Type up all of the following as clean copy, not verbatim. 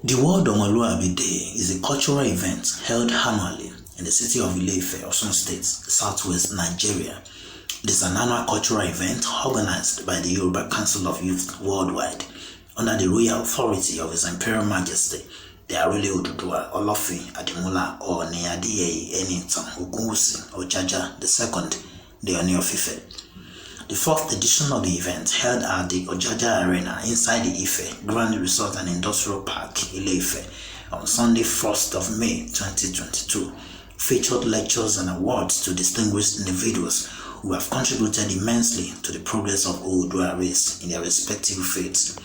The World Omoluabi Day is a cultural event held annually in the city of Ile-Ife, Osun State, southwest Nigeria. It is an annual cultural event organized by the Yoruba Council of Youth Worldwide under the royal authority of His Imperial Majesty, the Aare Oduduwa ooniofife or Ojaja II, the ooniofife. The fourth edition of the event, held at the Ojaja Arena inside the Ife Grand Resort and Industrial Park, Ile-Ife, on Sunday 1st of May 2022, featured lectures and awards to distinguished individuals who have contributed immensely to the progress of Oduduwa race in their respective faiths.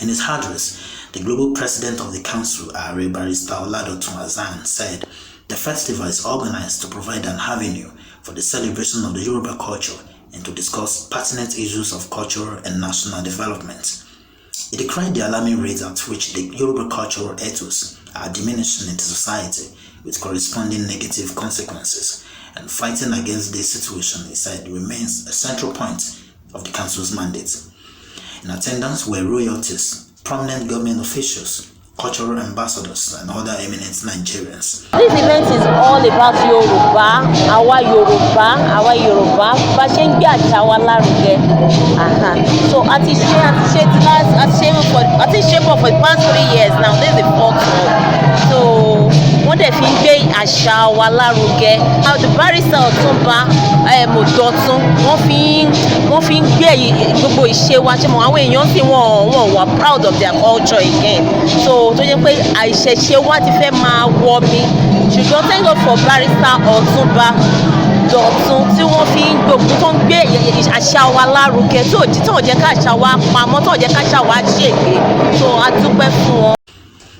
In his address, the global president of the council, Aare Barrister Oladotun Hassan, said the festival is organized to provide an avenue for the celebration of the Yoruba culture and to discuss pertinent issues of cultural and national development. He decried the alarming rate at which the Yoruba cultural ethos are diminishing in the society with corresponding negative consequences, and fighting against this situation, he said, remains a central point of the council's mandate. In attendance were royalties, prominent government officials, cultural ambassadors, and other eminent Nigerians. This event is all about Yoruba, our Yoruba, fashion gbé àṣà wa lárugẹ. So I teach for the past 3 years now. This is the 4th one. So wọ́n dẹ̀ fi ń gbé àṣà wa lárugẹ. The barrister Ọ̀túnba Oladotun wọ́n fi ń gbé gbogbo ìṣe wa ṣe mọ̀ àwọn èèyàn sì wọ́n wà proud of their culture again. So tó jẹ́ pé àìṣẹ̀ṣe wa ti fẹ́ máa wọ mi, ṣùgbọ́n thank God for barrister Ọ̀túnba Oladotun tí wọ́n fi ń gbé àṣà wa lárugẹ, tó jẹ́ ká àṣà wa pamọ́, tó jẹ́ ká àṣà wa ṣègbè. So a dúpẹ́ fún wọn.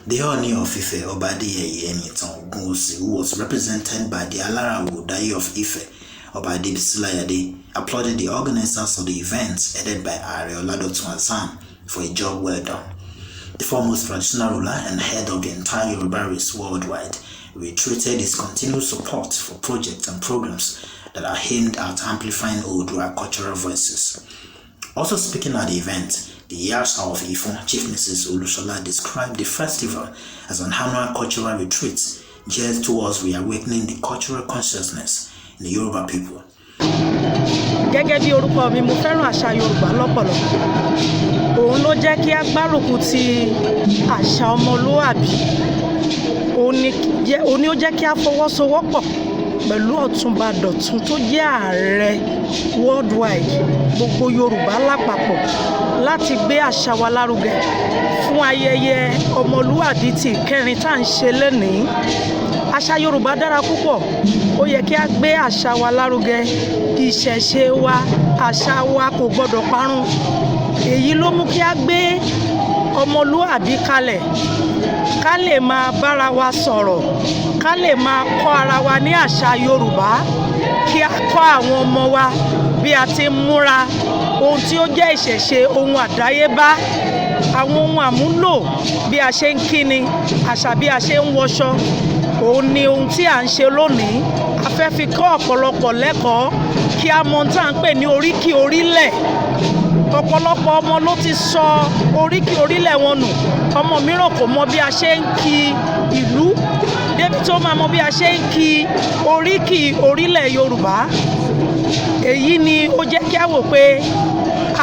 The ooniofife Obadiyeye Enitan Ogunwusi, who was represented by the Alarawo Dayi of Ife, Obade Bisilayade, applauded the organizers of the event headed by Aare Oladotun Hassan for a job well done. The foremost traditional ruler and head of the entire Yoruba race worldwide reiterated his continued support for projects and programs that are aimed at amplifying Oduduwa cultural voices. Also speaking at the event, the Yasha of Ife, Chief Mrs. Olushola, described the festival as an annual cultural retreat geared towards reawakening the cultural consciousness in the Yoruba people. Gẹ́gẹ́ bí orúkọ mi, mo fẹ́ràn àṣà Yorùbá lọ́pọ̀lọpọ̀. Òun ló jẹ́ kí a gbárùkù ti àṣà ọmọlúwàbí. Òun ni ó jẹ́ kí a fọwọ́sowọ́pọ̀ pẹ̀lú Ọ̀túnba Dọ̀tun tó jẹ́ ààrẹ worldwide gbogbo Yorùbá lápapọ̀ láti gbé àṣà wa lárugẹ fún ayẹyẹ ọmọlúwàbí tí ìkẹrin tá à ń ṣe lénìí. Àṣà Yorùbá dára púpọ̀, ó yẹ kí a gbé àṣà wa lárugẹ. Ìṣẹ̀ṣe wa, àṣà wa kò gbọdọ̀ parun. Èyí ló mú kí a gbé ọmọlúwàbí kalẹ̀, ká lè máa bára wa sọ̀rọ̀, ká lè máa kọ́ ara wa ní àṣà Yorùbá, kí a kọ́ àwọn ọmọ wa bí a ti ń múra, ohun tí ó jẹ́ ìṣẹ̀ṣe, ohun àdáyébá, àwọn ohun àmúlò, bí a ṣe ń kíni, àṣà bí a ṣe ń wọṣọ. Òun ni ohun tí à ń ṣe lónìí. A fẹ́ fi kọ́ ọ̀pọ̀lọpọ̀ lẹ́kọ̀ọ́ kí a mọ ohun tí à ń pè ní oríkì orílẹ̀. Ọ̀pọ̀lọpọ̀ ọmọ ló ti sọ oríkì orílẹ̀ wọn nù. Ọmọ mìíràn kò mọ bí a ṣe ń kí ìlú, débi tó máa mọ bí a ṣe ń kí oríkì orílẹ̀ Yorùbá. Èyí ni ó jẹ́ kí a wò pé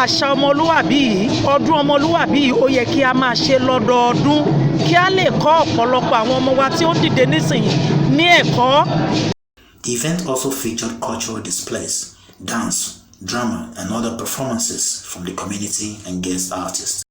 àṣà ọmọlúwàbí yìí, ọdún ọmọlúwàbí yìí, ó yẹ kí a máa ṣe lọ́dọọdún kí a lè kọ́ ọ̀pọ̀lọpọ̀ àwọn ọmọ wa tí ó dìde nísìnyí ní ẹ̀kọ́. The event also featured cultural displays, dance, drama, and other performances from the community and guest artists.